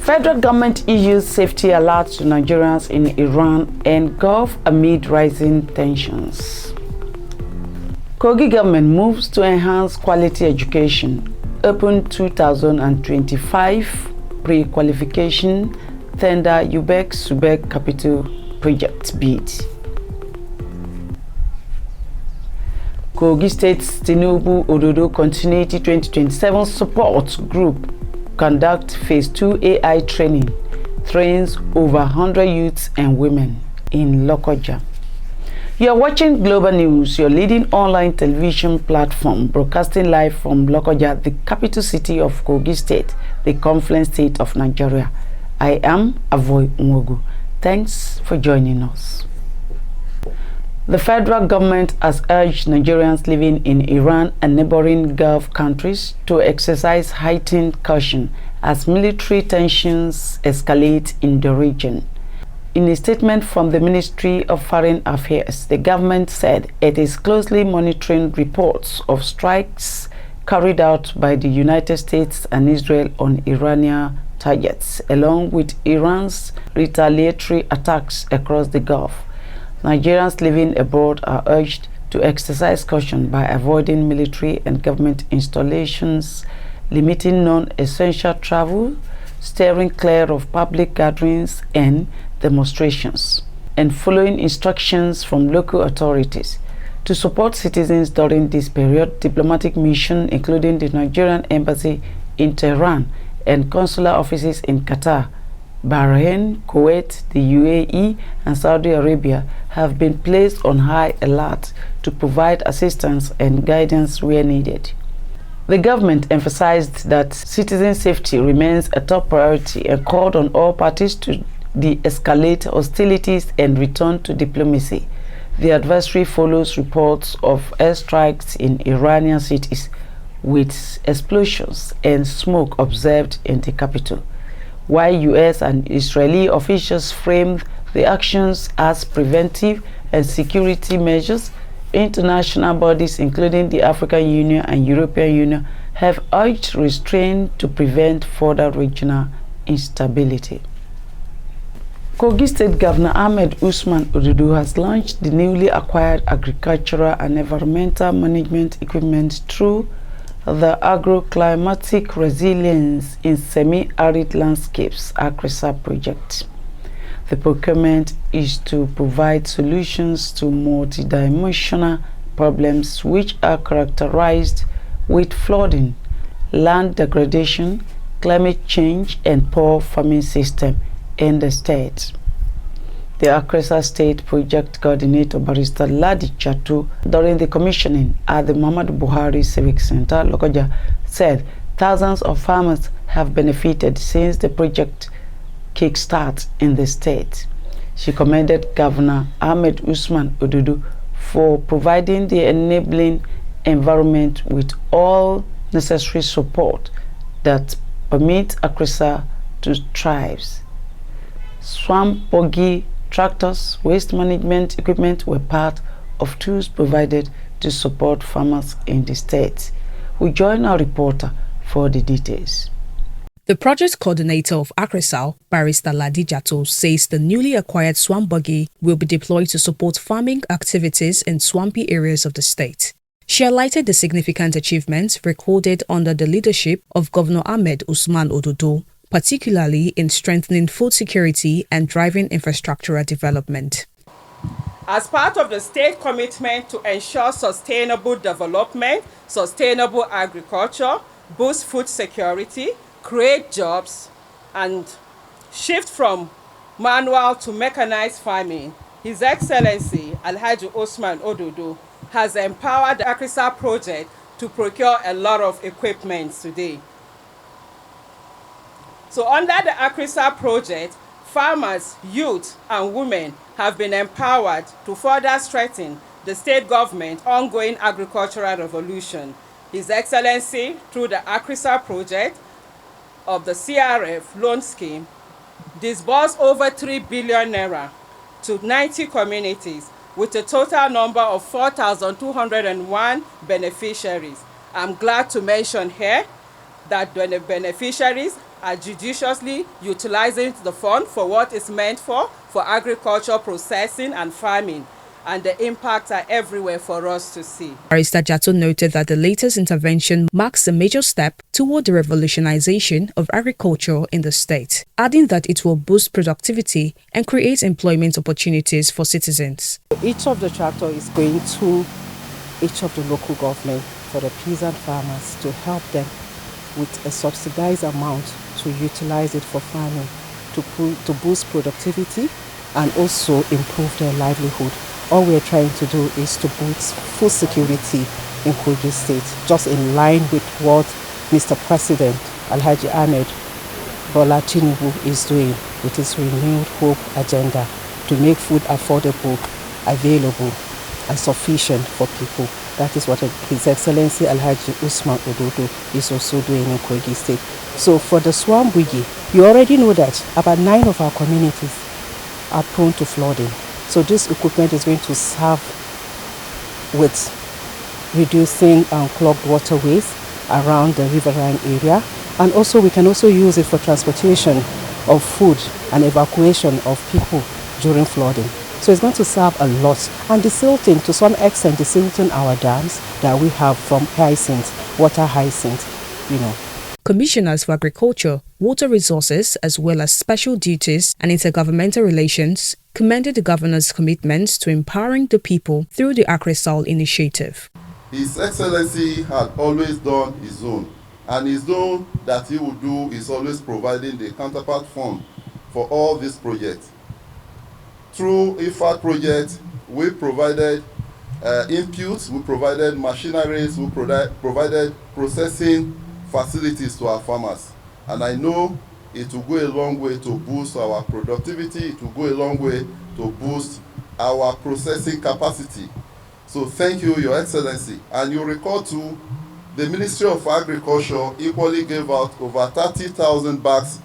Federal government issues safety alerts to Nigerians in Iran and Gulf amid rising tensions. Kogi government moves to enhance quality education. Open 2025 pre-qualification tender UBEC SUBEB capital project bid. Kogi State's TINUBU ODODO Continuity 2027 Support Group conduct Phase 2 AI training, trains over 100 youths and women in Lokoja. You are watching Global News, your leading online television platform, broadcasting live from Lokoja, the capital city of Kogi State, the confluence state of Nigeria. I am Avoy Nwogu. Thanks for joining us. The federal government has urged Nigerians living in Iran and neighboring Gulf countries to exercise heightened caution as military tensions escalate in the region. In a statement from the Ministry of Foreign Affairs, the government said it is closely monitoring reports of strikes carried out by the United States and Israel on Iranian targets, along with Iran's retaliatory attacks across the Gulf. Nigerians living abroad are urged to exercise caution by avoiding military and government installations, limiting non-essential travel, steering clear of public gatherings and demonstrations, and following instructions from local authorities. To support citizens during this period, diplomatic missions, including the Nigerian Embassy in Tehran and consular offices in Qatar, Bahrain, Kuwait, the UAE, and Saudi Arabia have been placed on high alert to provide assistance and guidance where needed. The government emphasized that citizen safety remains a top priority and called on all parties to de-escalate hostilities and return to diplomacy. The adversary follows reports of airstrikes in Iranian cities, with explosions and smoke observed in the capital. While U.S. and Israeli officials framed the actions as preventive and security measures, international bodies, including the African Union and European Union, have urged restraint to prevent further regional instability. Kogi State Governor Ahmed Usman Ododo has launched the newly acquired agricultural and environmental management equipment through the Agroclimatic Resilience in Semi-Arid Landscapes (ACRESA) project. The procurement is to provide solutions to multidimensional problems which are characterized with flooding, land degradation, climate change, and poor farming system in the state. The ACRESA State Project Coordinator Barrister Ladi Chatu, during the commissioning at the Muhammadu Buhari Civic Center, Lokoja, said thousands of farmers have benefited since the project kickstart in the state. She commended Governor Ahmed Usman Ododo for providing the enabling environment with all necessary support that permit ACRESA to thrive. Swamp buggy tractors, waste management equipment were part of tools provided to support farmers in the state. We join our reporter for the details. The project coordinator of ACRESA, Barrister Ladi Jato, says the newly acquired swamp buggy will be deployed to support farming activities in swampy areas of the state. She highlighted the significant achievements recorded under the leadership of Governor Ahmed Usman Ododo, particularly in strengthening food security and driving infrastructural development. As part of the state commitment to ensure sustainable development, sustainable agriculture, boost food security, create jobs, and shift from manual to mechanized farming, His Excellency Alhaji Osman Ododo has empowered the ACRESA project to procure a lot of equipment today. So under the ACRESA project, farmers, youth, and women have been empowered to further strengthen the state government's ongoing agricultural revolution. His Excellency, through the ACRESA project of the CRF loan scheme, disbursed over 3 billion naira to 90 communities with a total number of 4,201 beneficiaries. I'm glad to mention here that the beneficiaries are judiciously utilizing the fund for what it's meant for agriculture, processing, and farming. And the impacts are everywhere for us to see. Barrister Jato noted that the latest intervention marks a major step toward the revolutionization of agriculture in the state, adding that it will boost productivity and create employment opportunities for citizens. Each of the tractor is going to each of the local government for the peasant farmers to help them with a subsidized amount to utilize it for farming, to boost productivity and also improve their livelihood. All we're trying to do is to boost food security in Kogi State, just in line with what Mr. President Alhaji TINUBU is doing with his renewed hope agenda to make food affordable, available and sufficient for people. That is what His Excellency Alhaji Asiwaju Ododo is also doing in Kogi State. So for the Swambwigi, you already know that about 9 of our communities are prone to flooding. So this equipment is going to serve with reducing clogged waterways around the riverine area, and also we can also use it for transportation of food and evacuation of people during flooding. So it's going to serve a lot. And desilting, to some extent, desilting our dams that we have from water hyacinth, you know. Commissioners for Agriculture, Water Resources, as well as Special Duties and Intergovernmental Relations, commended the governor's commitments to empowering the people through the AgriSal initiative. His Excellency had always done his own, and his own that he would do is always providing the counterpart fund for all these projects. Through IFAD project, we provided inputs, we provided machineries, we provided processing facilities to our farmers, and I know it will go a long way to boost our productivity. It will go a long way to boost our processing capacity. So thank you, Your Excellency. And you recall too, the Ministry of Agriculture equally gave out over 30,000 bags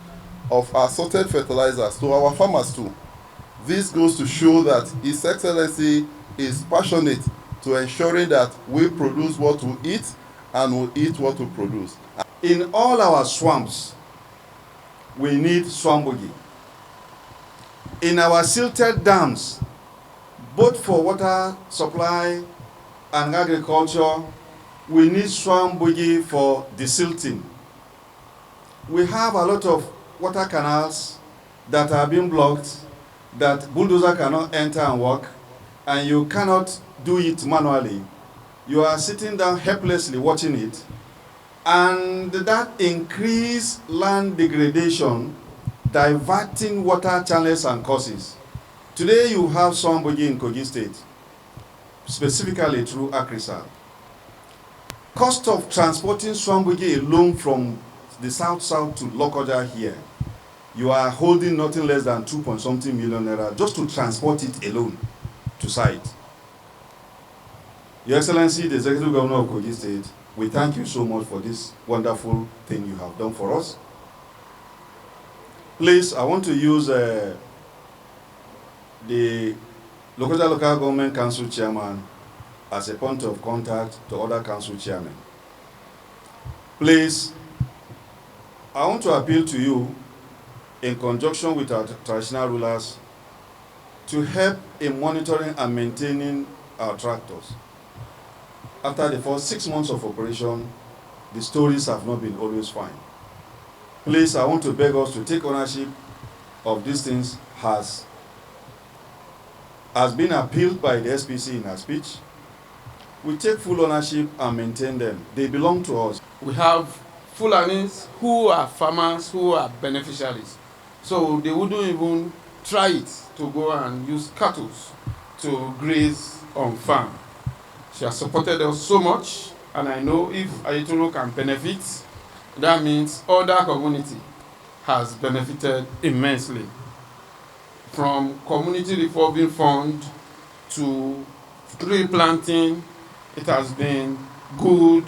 of assorted fertilizers to our farmers too. This goes to show that His Excellency is passionate to ensuring that we produce what we eat and we eat what we produce. In all our swamps, we need swambogi. In our silted dams, both for water supply and agriculture, we need swambogi for desilting. We have a lot of water canals that are being blocked, that bulldozer cannot enter and work, and you cannot do it manually. You are sitting down helplessly watching it, and that increased land degradation, diverting water channels and courses. Today you have Swambogi in Kogi State, specifically through AgriSal. Cost of transporting Swambogi alone from the south to Lokoja here, you are holding nothing less than 2.something million naira just to transport it alone to site. Your Excellency, the Executive Governor of Kogi State, we thank you so much for this wonderful thing you have done for us. Please, I want to use the Lokoja Local Government Council Chairman as a point of contact to other council chairmen. Please, I want to appeal to you in conjunction with our traditional rulers to help in monitoring and maintaining our tractors. After the first 6 months of operation, the stories have not been always fine. Please, I want to beg us to take ownership of these things has been appealed by the SPC in her speech. We take full ownership and maintain them. They belong to us. We have Fulanis who are farmers, who are beneficiaries. So they wouldn't even try it to go and use cattle to graze on farm. She has supported us so much, and I know if Ayetoro can benefit, that means other community has benefited immensely. From community revolving fund to tree planting, it has been good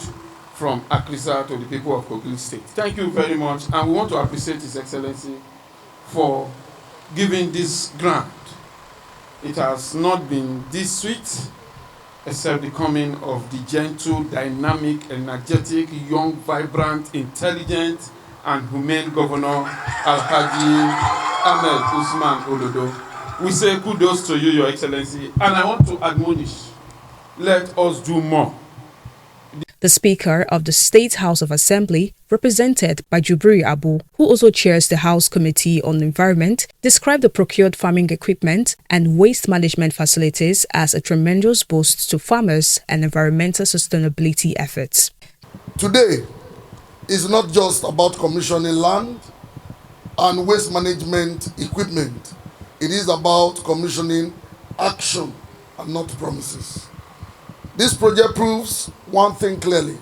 from AgriSal to the people of Kogi State. Thank you very much, and we want to appreciate His Excellency for giving this grant. It has not been this sweet, except the coming of the gentle, dynamic, energetic, young, vibrant, intelligent, and humane Governor Alhaji Asiwaju Ododo. We say kudos to you, Your Excellency, and I want to admonish, let us do more. The Speaker of the State House of Assembly, represented by Jubril Abu, who also chairs the House Committee on Environment, described the procured farming equipment and waste management facilities as a tremendous boost to farmers and environmental sustainability efforts. Today is not just about commissioning land and waste management equipment. It is about commissioning action and not promises. This project proves one thing clearly,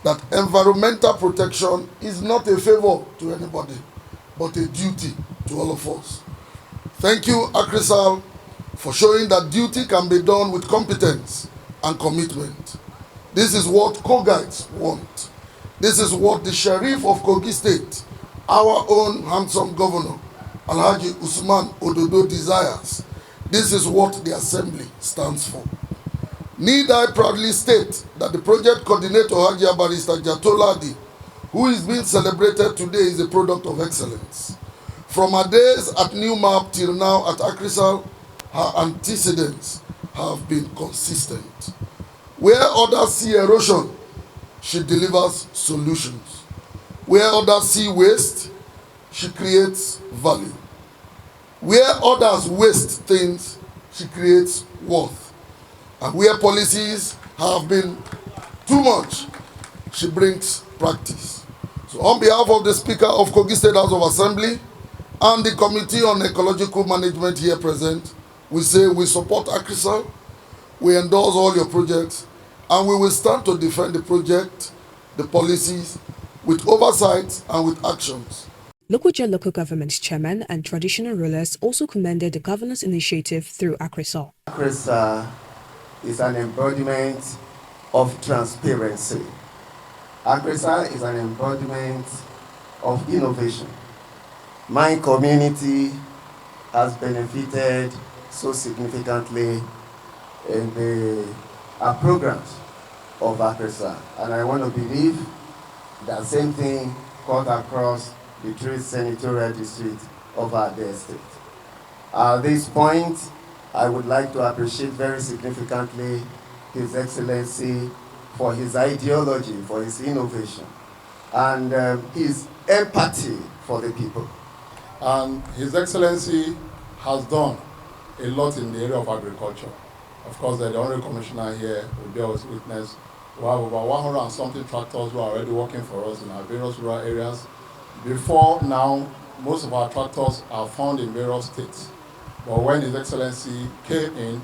that environmental protection is not a favor to anybody, but a duty to all of us. Thank you, ACRISAL, for showing that duty can be done with competence and commitment. This is what Kogites want. This is what the Sheriff of Kogi State, our own handsome governor, Alhaji Asiwaju Ododo, desires. This is what the Assembly stands for. Need I proudly state that the project coordinator, Hagia Barrister Jatoladi, who is being celebrated today, is a product of excellence. From her days at New Map till now at ACRISAL, her antecedents have been consistent. Where others see erosion, she delivers solutions. Where others see waste, she creates value. Where others waste things, she creates worth. And where policies have been too much, she brings practice. So on behalf of the Speaker of Kogi State House of Assembly and the Committee on Ecological Management here present, we say we support ACRISAL, we endorse all your projects, and we will stand to defend the project, the policies, with oversight and with actions. Local government chairman and traditional rulers also commended the governor's initiative through ACRISAL. ACRISAL is an embodiment of transparency. ACRISAL is an embodiment of innovation. My community has benefited so significantly in the programs of ACRISAL, and I want to believe that same thing cut across the 3 senatorial districts of our dear state. At this point, I would like to appreciate very significantly His Excellency for his ideology, for his innovation, and his empathy for the people. And His Excellency has done a lot in the area of agriculture. Of course, the Honorable Commissioner here will bear us witness. We have over 100 and something tractors who are already working for us in our various rural areas. Before now, most of our tractors are found in various states. But when His Excellency came in,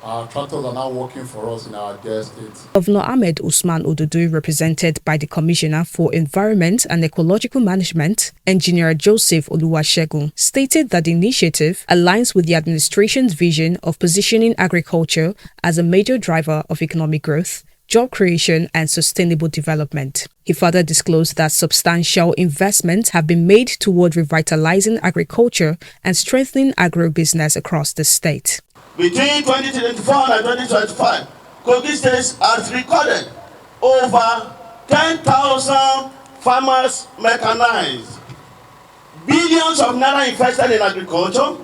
our tractors are now working for us in our dear state. Governor Ahmed Usman Ododo, represented by the Commissioner for Environment and Ecological Management, Engineer Joseph Oluwasegun, stated that the initiative aligns with the administration's vision of positioning agriculture as a major driver of economic growth, job creation and sustainable development. He further disclosed that substantial investments have been made toward revitalizing agriculture and strengthening agribusiness across the state. Between 2024 and 2025, Kogi State has recorded over 10,000 farmers mechanized, billions of naira invested in agriculture,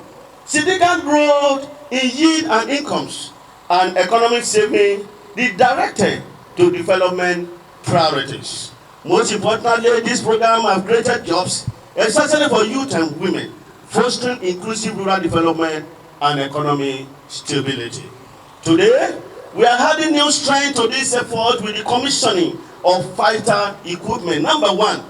significant growth in yield and incomes, and economic saving directed to development priorities. Most importantly, this program has created jobs, especially for youth and women, fostering inclusive rural development and economic stability. Today, we are adding new strength to this effort with the commissioning of vital equipment. Number one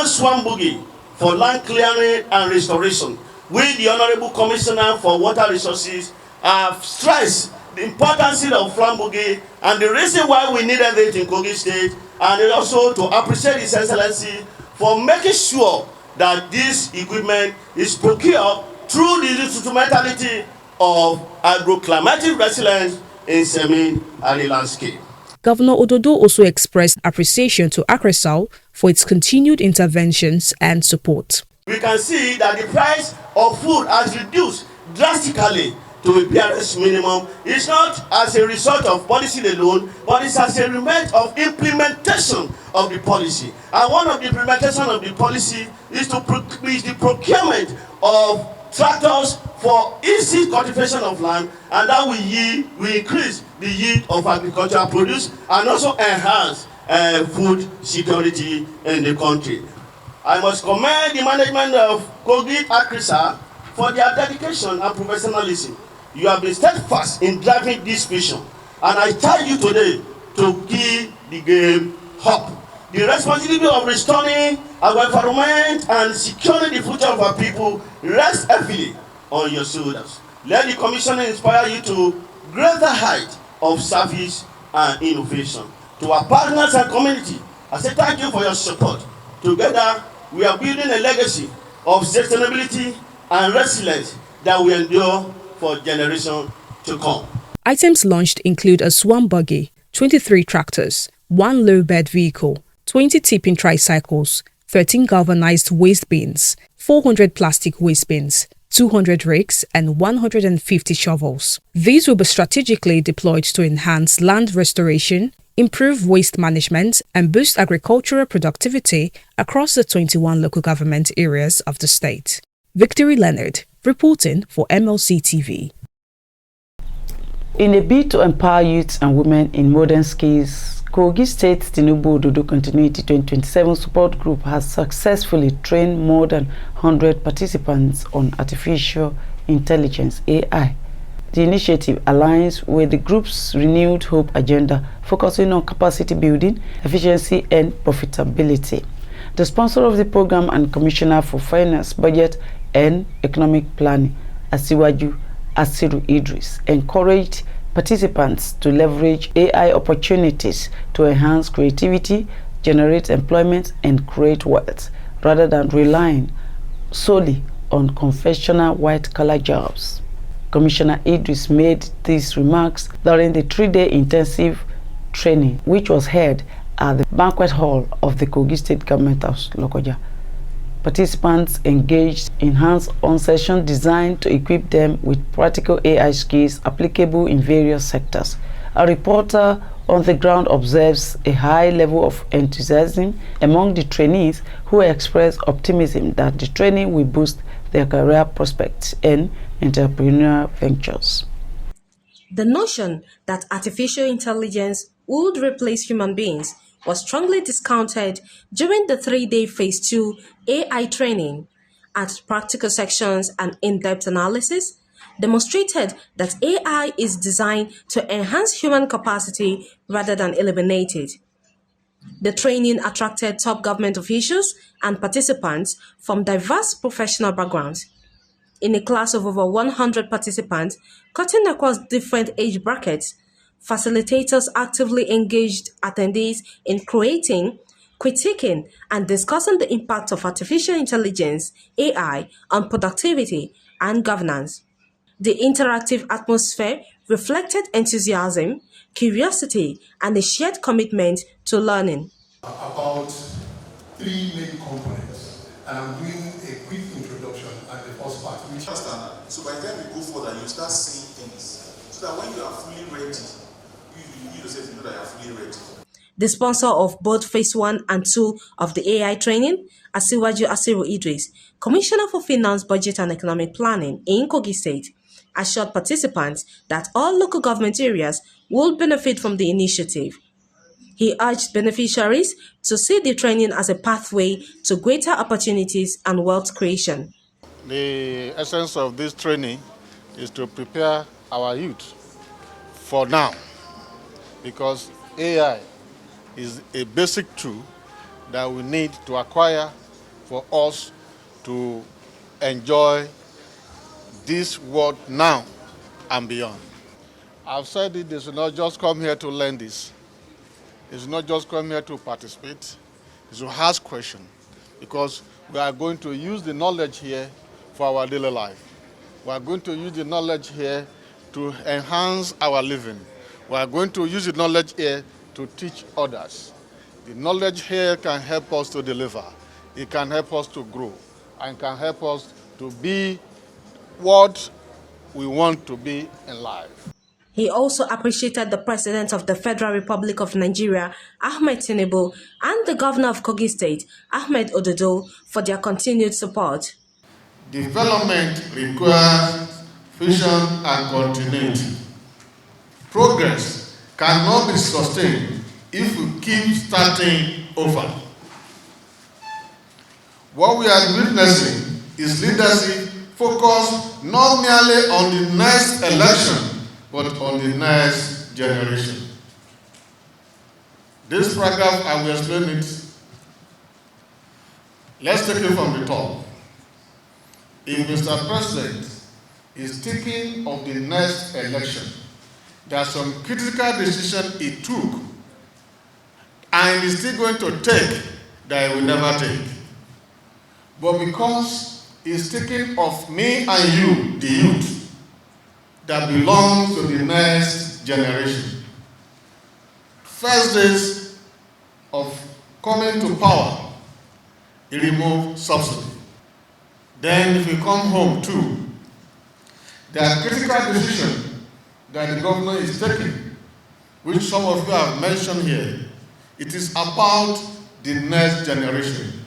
swamp buggy for land clearing and restoration. We, the Honorable Commissioner for Water Resources, have stressed the importance of swamp buggy and the reason why we needed it in Kogi State, and also to appreciate His Excellency for making sure that this equipment is procured through the instrumentality of agroclimatic resilience in semi-arid landscape. Governor Ododo also expressed appreciation to ACRISAL for its continued interventions and support. We can see that the price of food has reduced drastically to a BRS minimum is not as a result of policy alone, but it's as a result of implementation of the policy. And one of the implementation of the policy is the procurement of tractors for easy cultivation of land, and that will increase the yield of agricultural produce and also enhance food security in the country. I must commend the management of Kogi Akrisa for their dedication and professionalism. You have been steadfast in driving this vision, and I tell you today to keep the game up. The responsibility of restoring our environment and securing the future of our people rests heavily on your shoulders. Let the commission inspire you to greater height of service and innovation. To our partners and community, I say thank you for your support. Together, we are building a legacy of sustainability and resilience that will endure for generations to come. Items launched include a swan buggy, 23 tractors, 1 low-bed vehicle, 20 tipping tricycles, 13 galvanized waste bins, 400 plastic waste bins, 200 rakes, and 150 shovels. These will be strategically deployed to enhance land restoration, improve waste management, and boost agricultural productivity across the 21 local government areas of the state. Victory Leonard, reporting for MLC TV. In a bid to empower youth and women in modern skills, Kogi State TINUBU ODODO Continuity 2027 Support Group has successfully trained more than 100 participants on artificial intelligence (AI). The initiative aligns with the group's renewed hope agenda, focusing on capacity building, efficiency, and profitability. The sponsor of the program and Commissioner for Finance, Budget, and Economic Planning, Asiwaju Idris, encouraged participants to leverage AI opportunities to enhance creativity, generate employment, and create wealth, rather than relying solely on conventional white-collar jobs. Commissioner Idris made these remarks during the 3-day intensive training, which was held at the banquet hall of the Kogi State Government House, Lokoja. Participants engaged in hands-on sessions designed to equip them with practical AI skills applicable in various sectors. A reporter on the ground observes a high level of enthusiasm among the trainees, who express optimism that the training will boost their career prospects and entrepreneurial ventures. The notion that artificial intelligence would replace human beings was strongly discounted during the 3-day Phase 2 AI training. At practical sections and in-depth analysis demonstrated that AI is designed to enhance human capacity rather than eliminate it. The training attracted top government officials and participants from diverse professional backgrounds. In a class of over 100 participants, cutting across different age brackets, facilitators actively engaged attendees in creating, critiquing, and discussing the impact of artificial intelligence (AI) on productivity and governance. The interactive atmosphere reflected enthusiasm, curiosity, and a shared commitment to learning. About 3 main components, and I'm doing a quick introduction at the first part. So by the time you go further, you start seeing things, so that when you are fully ready, you yourself know that you are fully ready. The sponsor of both Phase 1 and 2 of the AI training, Asiwaju Idris, Commissioner for Finance, Budget and Economic Planning in Kogi State, assured participants that all local government areas will benefit from the initiative. He urged beneficiaries to see the training as a pathway to greater opportunities and wealth creation. The essence of this training is to prepare our youth for now, because AI is a basic tool that we need to acquire for us to enjoy this world now and beyond. I've said it, they should not just come here to learn this. They should not just come here to participate. They should ask questions, because we are going to use the knowledge here for our daily life. We are going to use the knowledge here to enhance our living. We are going to use the knowledge here to teach others. The knowledge here can help us to deliver. It can help us to grow, and can help us to be what we want to be in life. He also appreciated the President of the Federal Republic of Nigeria, Ahmed TINUBU, and the Governor of Kogi State, Ahmed Ododo, for their continued support. Development requires vision and continuity. Progress cannot be sustained if we keep starting over. What we are witnessing is leadership focused not merely on the next election, but on the next generation. This paragraph, I will explain it. Let's take it from the top. If Mr. President is thinking of the next election, there are some critical decisions he took and is still going to take that he will never take. But because he's thinking of me and you, the youth, that belongs to the next generation. First days of coming to power, he removed subsidy. Then if you come home too, there are critical decisions that the governor is taking, which some of you have mentioned here. It is about the next generation,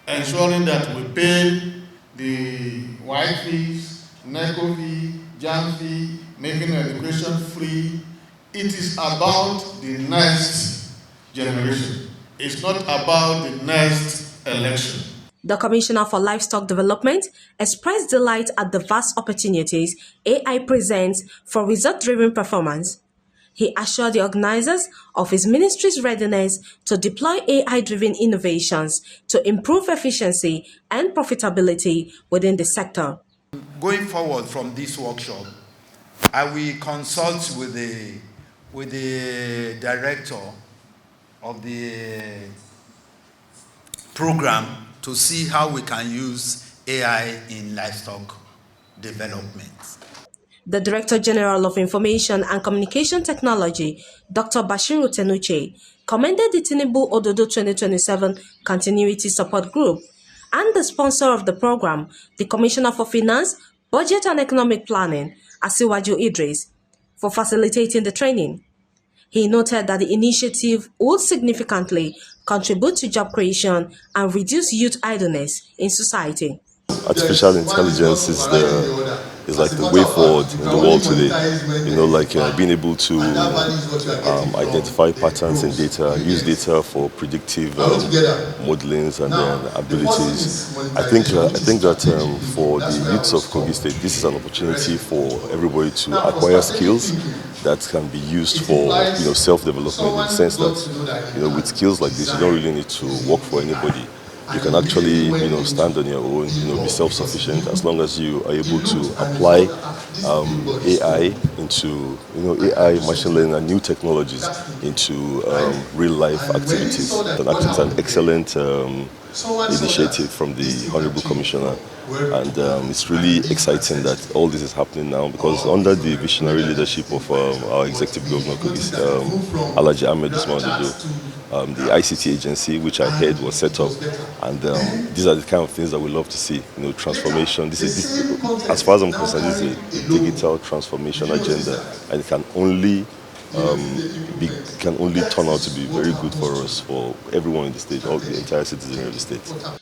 ensuring that we pay the white fees, NECO fee, JAM fee, making education free. It is about the next generation. It's not about the next election. The Commissioner for Livestock Development expressed delight at the vast opportunities AI presents for result-driven performance. He assured the organizers of his ministry's readiness to deploy AI-driven innovations to improve efficiency and profitability within the sector. Going forward from this workshop, I will consult with the director of the program to see how we can use AI in livestock development. The Director General of Information and Communication Technology, Dr. Bashiru Tenuche, commended the TINUBU ODODO 2027 Continuity Support Group and the sponsor of the program, the Commissioner for Finance, Budget and Economic Planning, Asiwaju Idris, for facilitating the training. He noted that the initiative would significantly contribute to job creation and reduce youth idleness in society. Artificial intelligence is like the way forward in the world today. You know, like being able to identify patterns in data, use data for predictive modelings and abilities. I think that for the youths of Kogi State, this is an opportunity for everybody to acquire skills that can be used for self-development, in the sense that with skills like this, you don't really need to work for anybody. You can actually stand on your own, be self-sufficient, as long as you are able to apply AI into AI, machine learning, and new technologies into real-life activities. It's an excellent initiative from the Honorable Commissioner, and it's really exciting that all this is happening now, because under the visionary leadership of our Executive Governor, Alhaji Asiwaju Idris, the ICT agency, which I heard was set up, and these are the kind of things that we love to see. Transformation. This, as far as I'm concerned, this is a digital transformation agenda, and it can only turn out to be very good for us, for everyone in the state, all the entire citizenry of the state.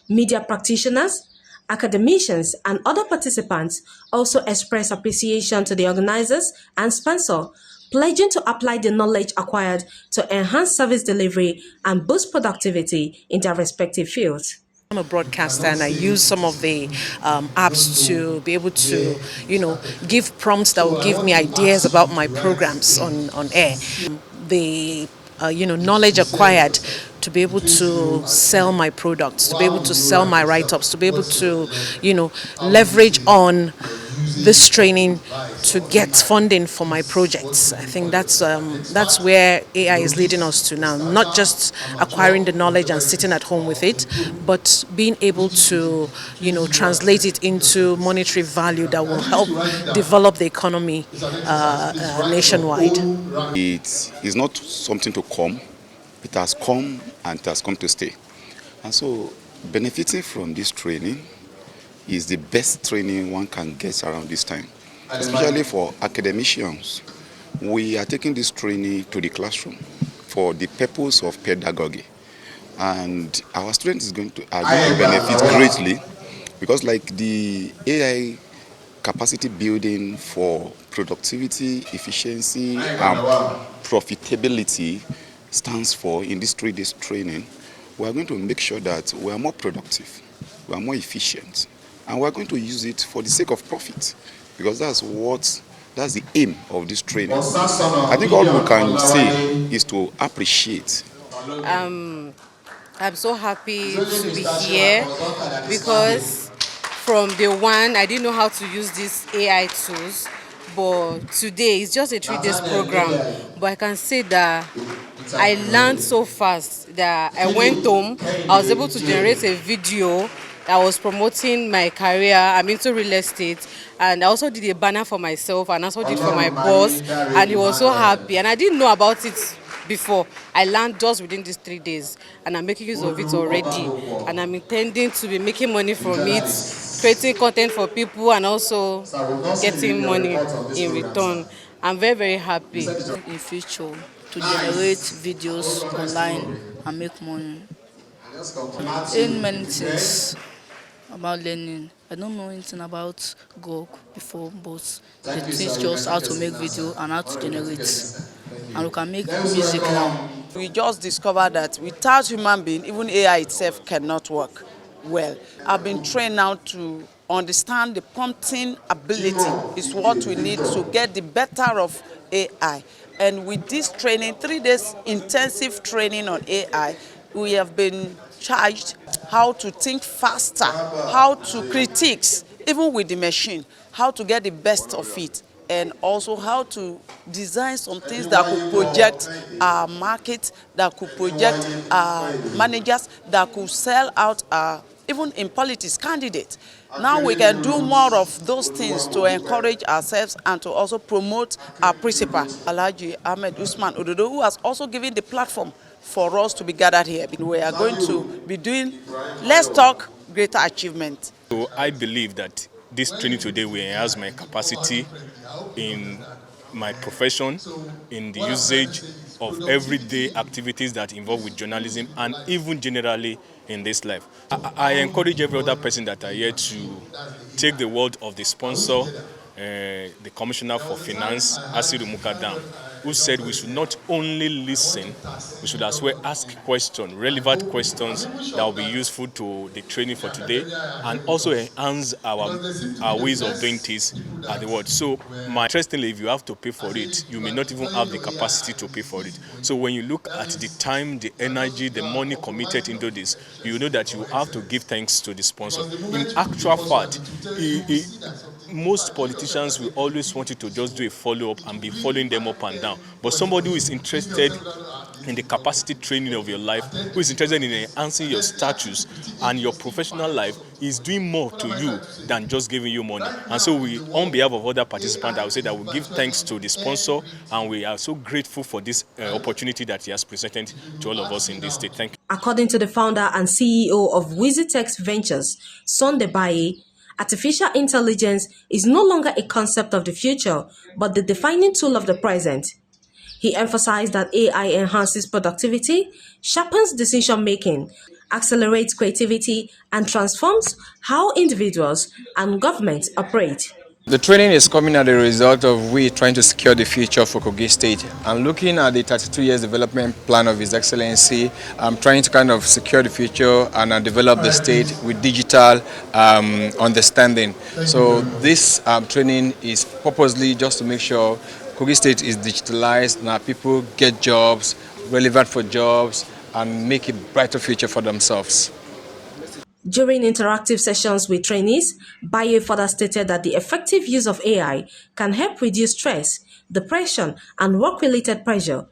Media practitioners, academicians, and other participants also express appreciation to the organizers and sponsor, pledging to apply the knowledge acquired to enhance service delivery and boost productivity in their respective fields. I'm a broadcaster, and I use some of the apps to be able to, give prompts that will give me ideas about my programs on air. The knowledge acquired to be able to sell my products, to be able to sell my write-ups, to be able to, leverage on this training to get funding for my projects. I think that's where AI is leading us to now. Not just acquiring the knowledge and sitting at home with it, but being able to, translate it into monetary value that will help develop the economy nationwide. It is not something to come. It has come, and it has come to stay. And so benefiting from this training is the best training one can get around this time. especially for academicians. We are taking this training to the classroom for the purpose of pedagogy. And our students are going to benefit greatly because like the AI capacity building for productivity, efficiency, and profitability stands for in this 3 days training, we are going to make sure that we are more productive, we are more efficient, and we are going to use it for the sake of profit because that's the aim of this training. I think all we can say is to appreciate. I'm so happy to be here because from day one I didn't know how to use these AI tools, but today it's just a 3 days program, but I can say that I learned so fast that I went home, I was able to generate a video that was promoting my career. I'm into real estate, and I also did a banner for myself and also did for my boss, and he was so happy, and I didn't know about it before. I learned just within these 3 days, and I'm making use of it already, and I'm intending to be making money from it, creating content for people and also getting money in return. I'm very, very happy. In future to generate videos online and make money. In many things about learning. I don't know anything about Gog before, but they teach us how to make video and how to generate. And we can make music now. We just discovered that without human being, even AI itself cannot work well. I've been trained now to understand the prompting ability is what we need to get the better of AI. And with this training, 3 days intensive training on AI, we have been charged how to think faster, how to critique, even with the machine, how to get the best of it, and also how to design some things that could project our market, that could project our managers, that could sell out even in politics candidates. Now we can do more of those things to encourage ourselves and to also promote our principal, Alhaji Asiwaju Ododo, who has also given the platform for us to be gathered here. We are going to be doing less talk, greater achievement. So I believe that this training today will enhance my capacity in my profession, in the usage of everyday activities that involve with journalism and even generally in this life. I encourage every other person that are here to take the word of the sponsor, the Commissioner for Finance, Asiru Mukadam, who said we should not only listen, we should as well ask questions, relevant questions that will be useful to the training for today and also enhance our ways of doing things at the world. So, interestingly, if you have to pay for it, you may not even have the capacity to pay for it. So when you look at the time, the energy, the money committed into this, you know that you have to give thanks to the sponsor. In actual fact, most politicians will always want you to just do a follow-up and be following them up and down. But somebody who is interested in the capacity training of your life, who is interested in enhancing your status and your professional life, is doing more to you than just giving you money. And so we, on behalf of other participants, I would say that we give thanks to the sponsor, and we are so grateful for this opportunity that he has presented to all of us in this state. Thank you. According to the founder and CEO of Wizitex Ventures, Sunday Baye, artificial intelligence is no longer a concept of the future, but the defining tool of the present. He emphasized that AI enhances productivity, sharpens decision-making, accelerates creativity, and transforms how individuals and governments operate. The training is coming as a result of we trying to secure the future for Kogi State and looking at the 32 years development plan of His Excellency, trying to kind of secure the future and develop the state with digital understanding. So this training is purposely just to make sure Kogi State is digitalized and our people get jobs, relevant for jobs, and make a brighter future for themselves. During interactive sessions with trainees, Baye further stated that the effective use of AI can help reduce stress, depression, and work-related pressure,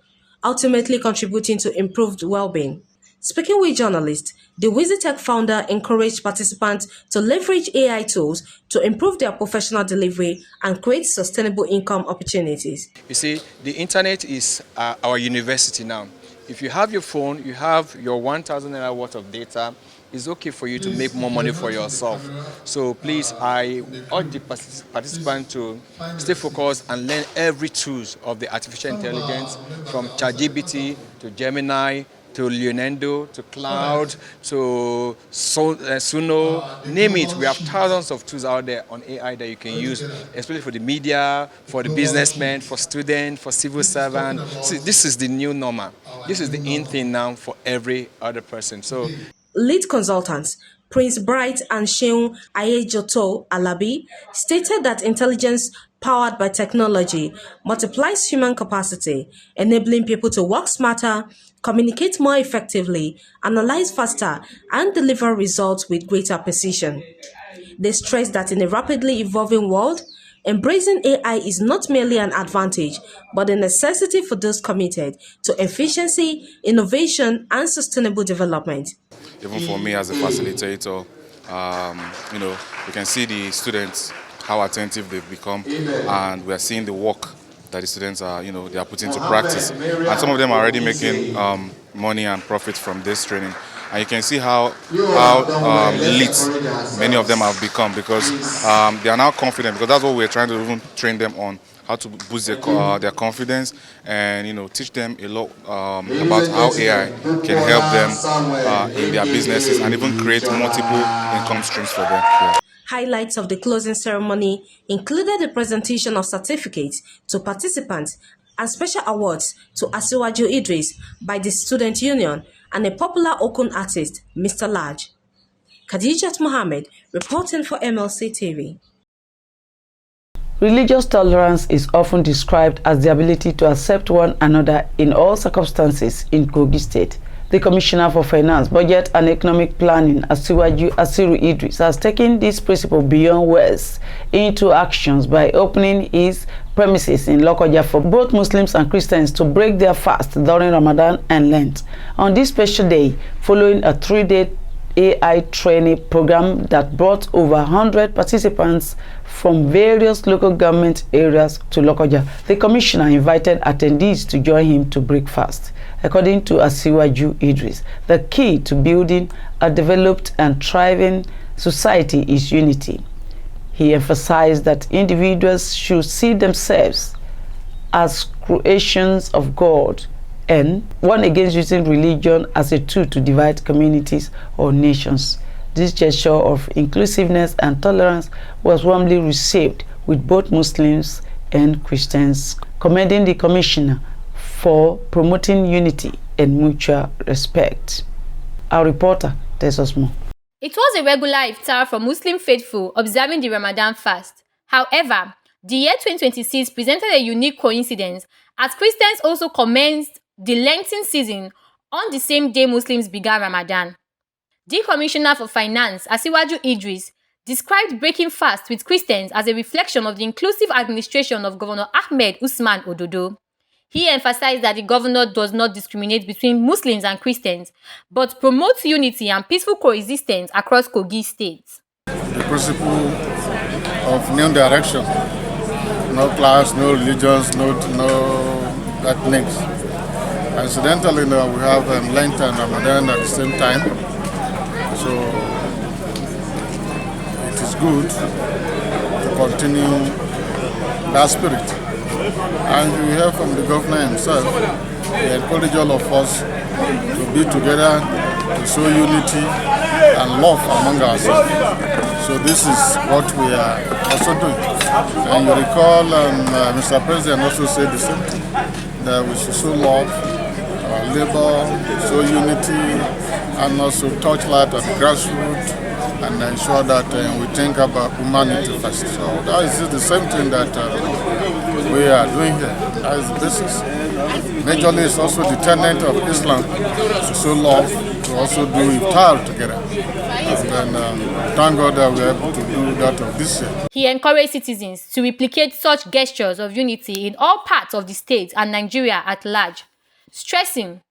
ultimately contributing to improved well-being. Speaking with journalists, the Wizitech founder encouraged participants to leverage AI tools to improve their professional delivery and create sustainable income opportunities. You see, the internet is our university now. If you have your phone, you have your 1,000 naira worth of data, it's okay for you to make more money for yourself. So please, I urge the participants to stay focused and learn every tools of the artificial intelligence, from ChatGPT to Gemini to Leonardo to Cloud to Suno, name it. We have thousands of tools out there on AI that you can use, especially for the media, for the businessmen, for students, for civil servants. See, this is the new normal. This is the in thing now for every other person. So, Lead consultants Prince Bright and Sheun Ayejoto Alabi stated that intelligence powered by technology multiplies human capacity, enabling people to work smarter, communicate more effectively, analyze faster, and deliver results with greater precision. They stressed that in a rapidly evolving world, embracing AI is not merely an advantage, but a necessity for those committed to efficiency, innovation, and sustainable development. Even for me as a facilitator, you know, we can see the students, how attentive they've become, and we are seeing the work that the students are, you know, they are putting into practice. And some of them are already making money and profit from this training. And you can see how lit many of them have become, because they are now confident, because that's what we're trying to even train them on, how to boost their confidence and, you know, teach them a lot about how AI can help them in their businesses and even create multiple income streams for them. Yeah. Highlights of the closing ceremony included the presentation of certificates to participants and special awards to Asiwaju Idris by the Student Union and a popular Okun artist, Mr. Laj. Khadijat Mohammed, reporting for MLC TV. Religious tolerance is often described as the ability to accept one another in all circumstances in Kogi State. The Commissioner for Finance, Budget and Economic Planning, Asiwaju Idris, has taken this principle beyond words into actions by opening his premises in Lokoja for both Muslims and Christians to break their fast during Ramadan and Lent. On this special day, following a 3-day AI training program that brought over 100 participants from various local government areas to Lokoja, the Commissioner invited attendees to join him to break fast. According to Asiwaju Idris, the key to building a developed and thriving society is unity. He emphasized that individuals should see themselves as creations of God and warned against using religion as a tool to divide communities or nations. This gesture of inclusiveness and tolerance was warmly received with both Muslims and Christians, commending the Commissioner for promoting unity and mutual respect. Our reporter tells us more. It was a regular iftar for Muslim faithful observing the Ramadan fast. However, the year 2026 presented a unique coincidence as Christians also commenced the Lenten season on the same day Muslims began Ramadan. The Commissioner for Finance, Asiwaju Idris, described breaking fast with Christians as a reflection of the inclusive administration of Governor Ahmed Usman Ododo. He emphasized that the governor does not discriminate between Muslims and Christians, but promotes unity and peaceful coexistence across Kogi State. The principle of new direction, no class, no religions, no ethnics. Incidentally, we have Lent and Ramadan at the same time, so it is good to continue that spirit. And we hear from the governor himself, he encouraged all of us to be together, to show unity and love among ourselves. So this is what we are also doing. And you recall Mr. President also said the same thing, that we should show love, labor, show unity, and also touch light at the grassroots, and ensure that we think about humanity first. So that is the same thing that we are doing here. That is the basis. Majorly, it's also the tenet of Islam to show love, to also do iftar together. And then thank God that we are able to do that of this year. He encouraged citizens to replicate such gestures of unity in all parts of the state and Nigeria at large, stressing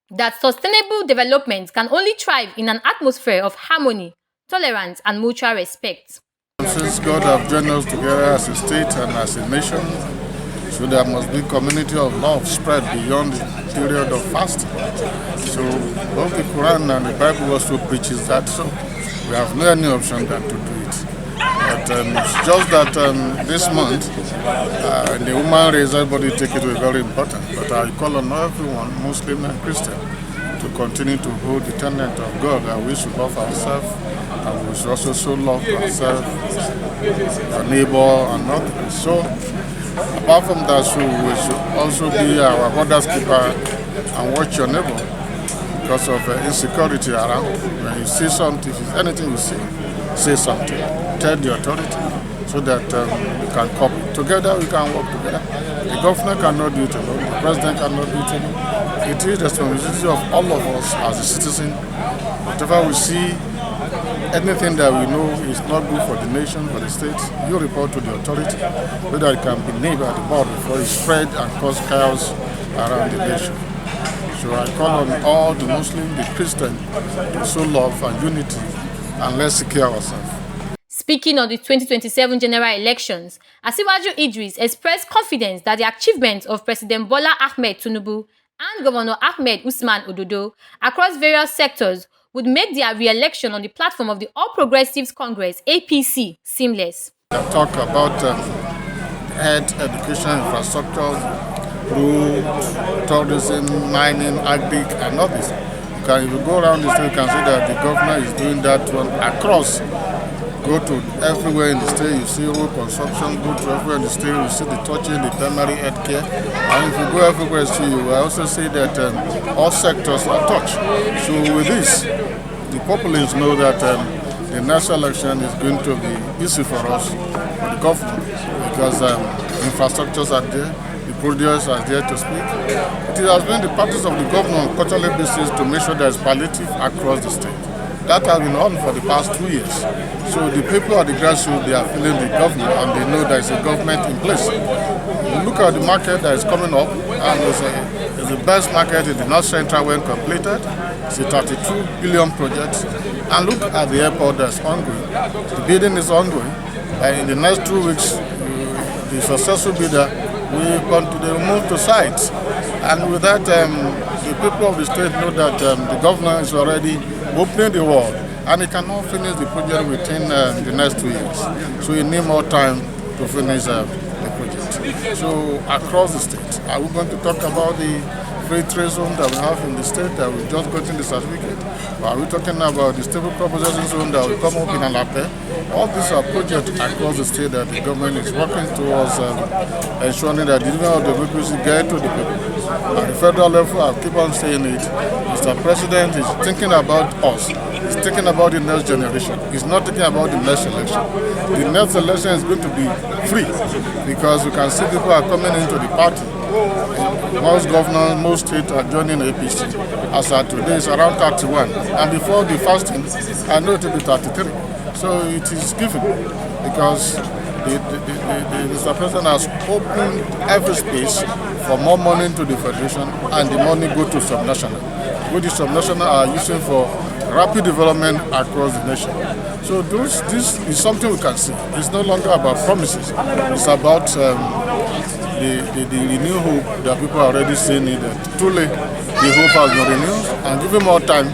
that sustainable development can only thrive in an atmosphere of harmony, tolerance, and mutual respect. Since God has joined us together as a state and as a nation, So there must be community of love spread beyond the period of fasting. So both the Quran and the Bible also preaches that. So we have no any option than to do it. But it's just that this month, the human race, everybody take it very important. But I call on everyone, Muslim and Christian, to continue to hold the tenet of God that we should love ourselves and we should also show love to ourselves, our neighbor and others. So apart from that, so we should also be our brother's keeper and watch your neighbor because of insecurity around. When you see something, if it's anything you see, say something. Tell the authority so that we can cooperate. Together we can work together. The governor cannot do it alone. The president cannot do it alone. It is the responsibility of all of us as a citizen. Whatever we see, anything that we know is not good for the nation, for the state, you report to the authority so that it can be named at the board before it spread and cause chaos around the nation. So I call on all the Muslims, the Christians, to show love and unity and let's secure ourselves. Speaking on the 2027 general elections, Asiwaju Idris expressed confidence that the achievements of President Bola Ahmed TINUBU and Governor Ahmed Usman Ododo across various sectors would make their re-election on the platform of the All Progressives Congress, APC, seamless. Talk about health, education, infrastructure, road, tourism, mining, agri, and others. If you go around the state, you can see that the governor is doing that one across. Go to everywhere in the state, you see road construction. Go to everywhere in the state, you see the touching, the primary health care. And if you go everywhere, you will also see that all sectors are touched. So with this, the populace know that the next election is going to be easy for us, for the government, because infrastructures are there, the producers are there to speak. It has been the practice of the government on quarterly basis to make sure there is palliative across the state. That has been on for the past 2 years. So the people at the grassroots, they are feeling the government and they know there is a government in place. You look at the market that is coming up, and it's the best market in the North Central when completed. It's a 32 billion project. And look at the airport that's ongoing. The bidding is ongoing. And in the next 2 weeks, the successful bidder will move to sites. And with that, the people of the state know that the governor is already opening the world, and he cannot finish the project within the next 2 years. So he need more time to finish the project. So across the state, are we going to talk about the free trade zone that we have in the state that we just got in the certificate? Or are we talking about the stable proposition zone that will come up in Alape? All these are projects across the state that the government is working towards ensuring that the delivery of the vehicles get to the people. At the federal level, I keep on saying it, Mr. President is thinking about us. He's thinking about the next generation. He's not thinking about the next election. The next election is going to be free because we can see people are coming into the party. Most governors, most states are joining APC. As of today, it's around 31. And before the fasting, I know it will be 33. So it is given because Mr. President has opened every space for more money into the federation, and the money go to subnational, which the subnational are using for rapid development across the nation. So this is something we can see. It's no longer about promises. It's about the renewed hope that people are already seeing it. That truly the hope has been renewed, and give him more time,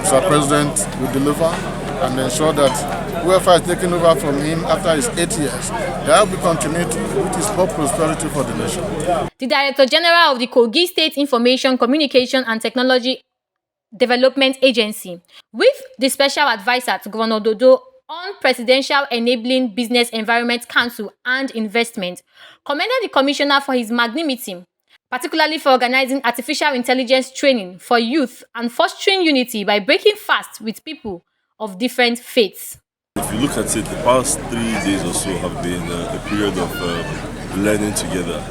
Mr. President will deliver and ensure that whoever is taking over from him after his 8 years, there will be continuity, which is more prosperity for the nation. The Director General of the Kogi State Information, Communication and Technology Development Agency, with the Special Advisor to Governor Ododo on Presidential Enabling Business Environment Council and Investment, commended the Commissioner for his magnanimity, particularly for organizing artificial intelligence training for youth and fostering unity by breaking fast with people of different faiths. If you look at it, the past 3 days or so have been a period of learning together,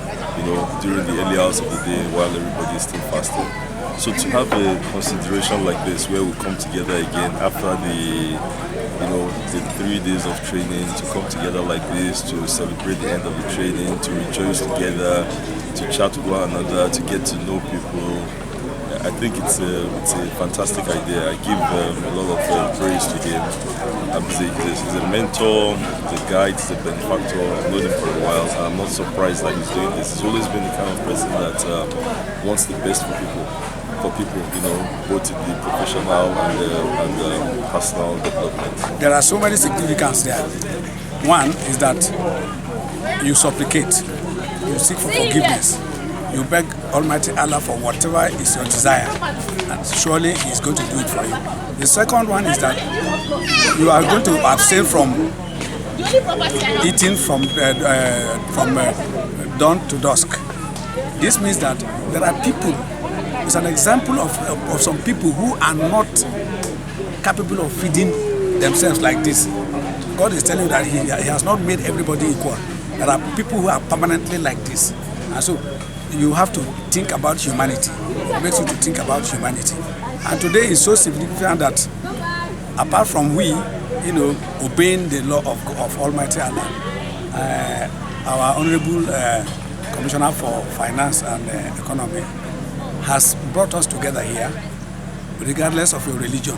during the early hours of the day while everybody is still fasting. So to have a consideration like this where we come together again after the 3 days of training, to come together like this, to celebrate the end of the training, to rejoice together, to chat with one another, to get to know people, I think it's a fantastic idea. I give a lot of praise to him. He's a mentor, he's a guide, he's a benefactor. I've known him for a while. I'm not surprised that he's doing this. He's always been the kind of person that wants the best for people, both in the professional and personal development. There are so many significance there. One is that you supplicate, you seek for forgiveness, you beg Almighty Allah for whatever is your desire, and surely He is going to do it for you. The second one is that you are going to abstain from eating from dawn to dusk. This means that there are people, it's an example of some people who are not capable of feeding themselves like this. God is telling you that He has not made everybody equal. There are people who are permanently like this. And so you have to think about humanity. It makes you to think about humanity. And today is so significant that apart from we, obeying the law of Almighty Allah, our Honorable Commissioner for Finance and Economy has brought us together here, regardless of your religion,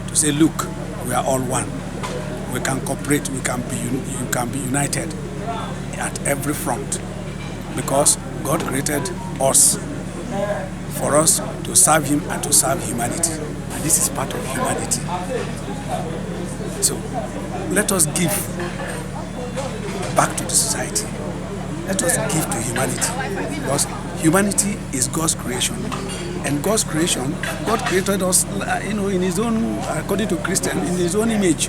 to say, look, we are all one. We can cooperate, you can be united at every front, because God created us for us to serve Him and to serve humanity. And this is part of humanity. So let us give back to the society. Let us give to humanity, because humanity is God's creation. And God's creation, God created us, in His own, according to Christian, in His own image.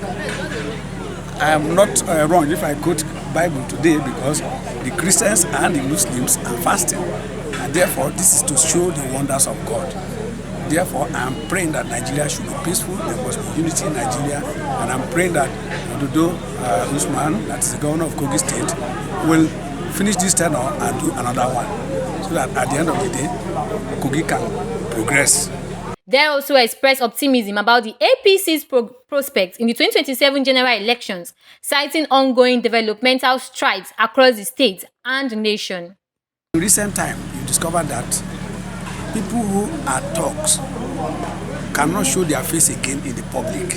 I am not wrong if I quote Bible today, because the Christians and the Muslims are fasting. And therefore, this is to show the wonders of God. Therefore, I am praying that Nigeria should be peaceful. There must be unity in Nigeria. And I'm praying that Ododo Usman, that is the governor of Kogi State, will finish this tenure and do another one, so that at the end of the day, Kogi can progress. They also expressed optimism about the APC's prospects in the 2027 general elections, citing ongoing developmental strides across the state and the nation. In recent time, you discover that people who are thugs cannot show their face again in the public.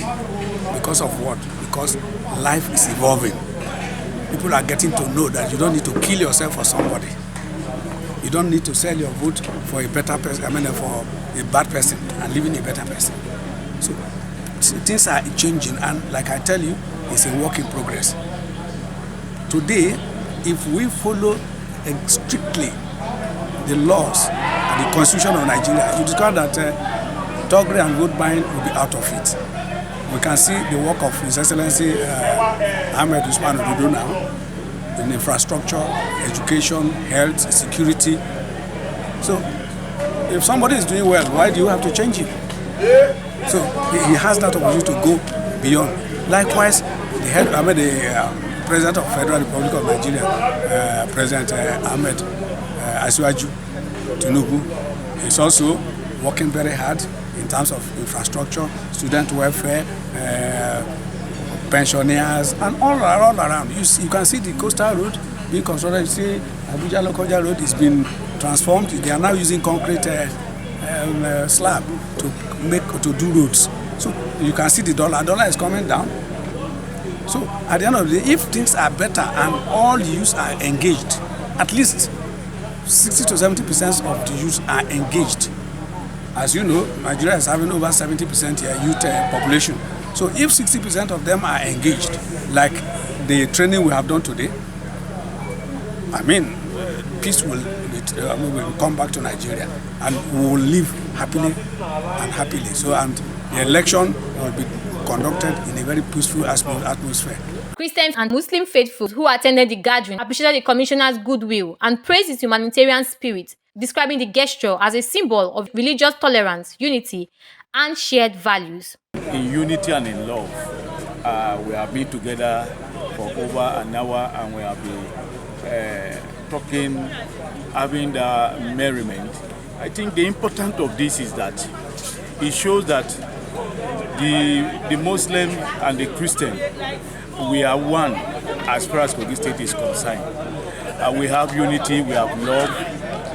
Because of what? Because life is evolving. People are getting to know that you don't need to kill yourself for somebody. You don't need to sell your vote for a better person, for a bad person, and leave in a better person. So things are changing, and like I tell you, it's a work in progress. Today, if we follow strictly the laws and the constitution of Nigeria, you discover that thuggery and vote buying will be out of it. We can see the work of His Excellency Alhaji Asiwaju Idris now in infrastructure, education, health, security. So, if somebody is doing well, why do you have to change him? So, he has that opportunity to go beyond. Likewise, the President of the Federal Republic of Nigeria, President Alhaji Asiwaju TINUBU, is also working very hard in terms of infrastructure, student welfare, pensioners, and all around. You can see the coastal road being constructed. You see Abuja-Lokoja road is being transformed. They are now using concrete slab to do roads. So you can see the dollar is coming down. So at the end of the day, if things are better and all the youths are engaged, at least 60 to 70% of the youths are engaged. As you know, Nigeria is having over 70% youth population. So if 60% of them are engaged, like the training we have done today, peace will come back to Nigeria, and we will live happily and happily. So, and the election will be conducted in a very peaceful atmosphere. Christians and Muslim faithful who attended the gathering appreciated the commissioner's goodwill and praised his humanitarian spirit, describing the gesture as a symbol of religious tolerance, unity, and shared values. In unity and in love, we have been together for over an hour, and we have been talking, having the merriment. I think the importance of this is that it shows that the Muslim and the Christian, we are one as far as Kogi State is concerned. We have unity, we have love,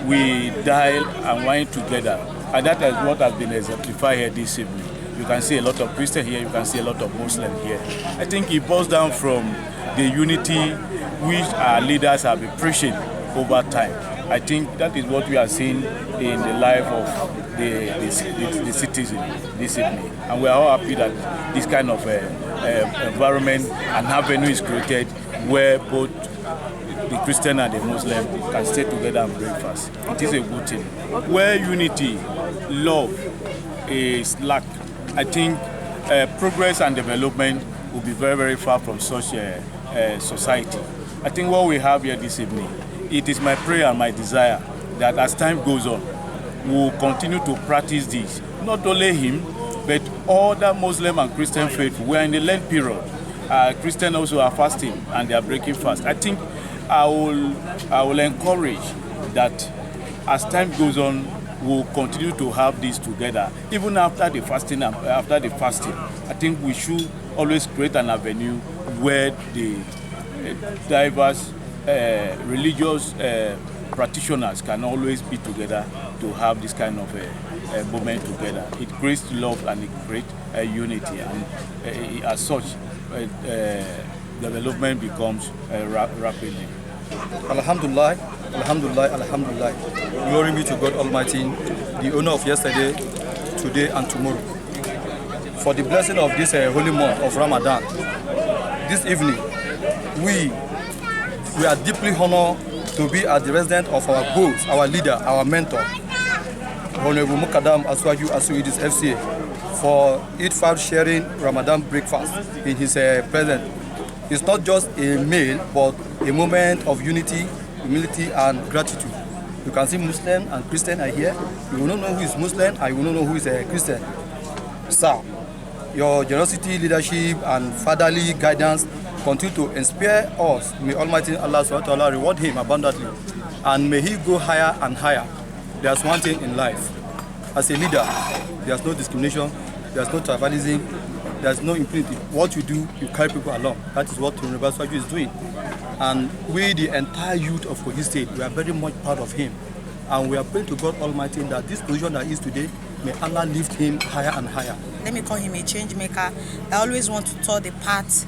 we dial and wine together. And that is what has been exemplified here this evening. You can see a lot of Christians here, you can see a lot of Muslims here. I think it boils down from the unity which our leaders have been preaching over time. I think that is what we are seeing in the life of the citizen this evening. And we are all happy that this kind of environment and avenue is created where both the Christian and the Muslim can stay together and breakfast. It is a good thing. Where unity, love is lacked, I think progress and development will be very, very far from such a society. I think what we have here this evening, it is my prayer and my desire that as time goes on, we will continue to practice this. Not only him, but all the Muslim and Christian faithful. We are in the Lent period. Christians also are fasting and they are breaking fast. I think I will encourage that as time goes on, we'll continue to have this together. Even after the fasting, I think we should always create an avenue where the diverse religious practitioners can always be together to have this kind of movement together. It creates love and it creates unity, and as such, development becomes rapidly. Alhamdulillah, Alhamdulillah, Alhamdulillah. Glory be to God Almighty, the owner of yesterday, today, and tomorrow. For the blessing of this holy month of Ramadan, this evening, we are deeply honored to be at the residence of our boss, our leader, our mentor, Honorable Alhaji Asiwaju Idris FCA, for Eid sharing Ramadan breakfast in his presence. It's not just a meal, but a moment of unity, humility, and gratitude. You can see Muslim and Christian are here. You will not know who is Muslim, and you will not know who is a Christian. Sir, your generosity, leadership, and fatherly guidance continue to inspire us. May Almighty Allah Subhanahu wa Ta'ala reward him abundantly, and may he go higher and higher. There's one thing in life. As a leader, there's no discrimination, there's no tribalism, there's no impunity. What you do, you carry people along. That is what TINUBU ODODO is doing. And we, the entire youth of Kogi State, we are very much proud of him. And we are praying to God Almighty that this position that he is today, may Allah lift him higher and higher. Let me call him a change maker. I always want to tour the path,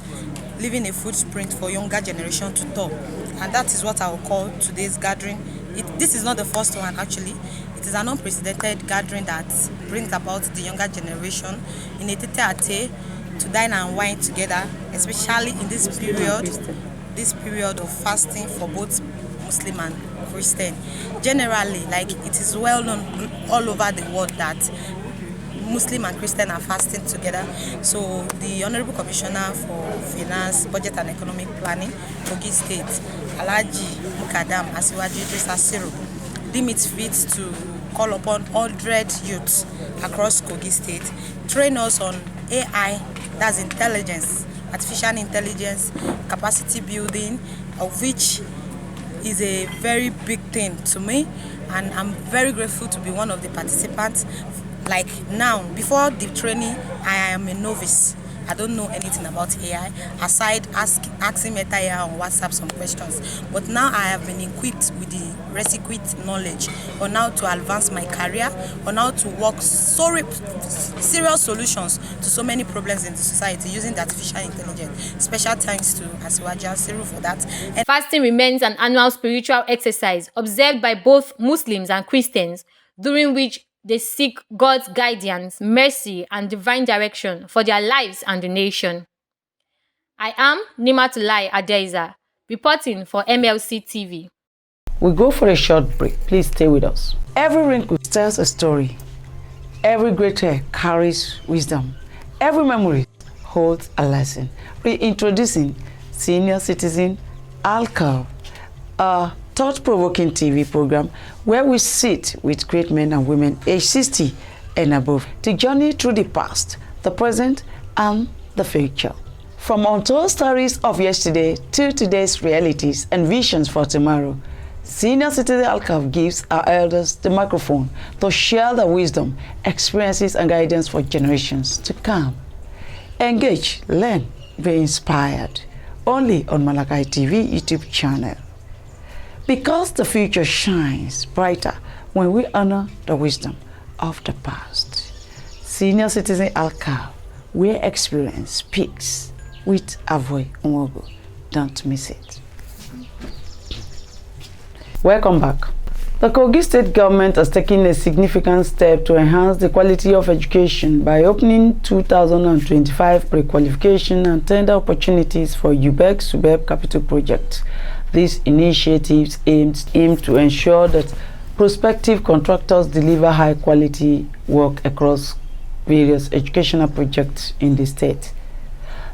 leaving a footprint for younger generation to tour. And that is what I will call today's gathering. This is not the first one, actually. It is an unprecedented gathering that brings about the younger generation in a tete-a-tete to dine and wine together, especially in this period of fasting for both Muslim and Christian. Generally, like, it is well known all over the world that Muslim and Christian are fasting together. So the Honorable Commissioner for Finance, Budget and Economic Planning, Kogi State, Alhaji Asiwaju Idris, limits fit to call upon 100 youths across Kogi State, train us on AI, that's intelligence, artificial intelligence, capacity building, of which is a very big thing to me, and I'm very grateful to be one of the participants. Like now, before the training, I am a novice. I don't know anything about AI, aside asking Meta AI on WhatsApp some questions. But now I have been equipped with the requisite knowledge on how to advance my career, on how to work serious solutions to so many problems in the society using the artificial intelligence. Special thanks to Asiwaju Asiru for that. Fasting remains an annual spiritual exercise observed by both Muslims and Christians, during which they seek God's guidance, mercy, and divine direction for their lives and the nation. I am Nimatulai Adeiza, reporting for MLC TV. We go for a short break. Please stay with us. Every wrinkle tells a story. Every gray hair carries wisdom. Every memory holds a lesson. Reintroducing Senior Citizen Alcove, a thought-provoking TV program where we sit with great men and women aged 60 and above to journey through the past, the present, and the future. From untold stories of yesterday to today's realities and visions for tomorrow, Senior Citizen Alcove gives our elders the microphone to share their wisdom, experiences, and guidance for generations to come. Engage, learn, be inspired. Only on Malakai TV YouTube channel. Because the future shines brighter when we honor the wisdom of the past. Senior citizen Alka, where experience speaks with Avoy Nwogo. Don't miss it. Welcome back. The Kogi state government has taken a significant step to enhance the quality of education by opening 2025 pre-qualification and tender opportunities for UBEC SUBEB capital projects. These initiatives aim to ensure that prospective contractors deliver high-quality work across various educational projects in the state.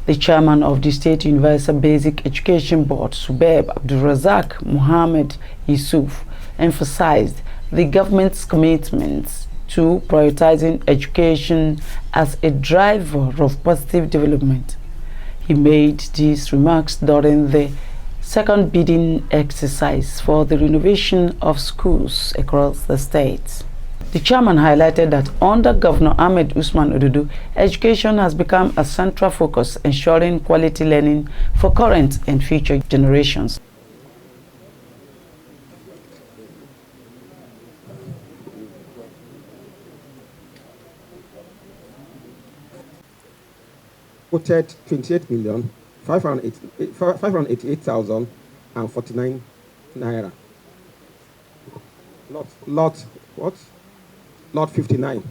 The chairman of the State Universal Basic Education Board, SUBEB, Abdulrazak Mohammed Yusuf, emphasized the government's commitments to prioritizing education as a driver of positive development. He made these remarks during the second bidding exercise for the renovation of schools across the state. The chairman highlighted that under Governor Ahmed Usman Ododo, education has become a central focus, ensuring quality learning for current and future generations. Quoted 28,588,049 naira. Lot 59.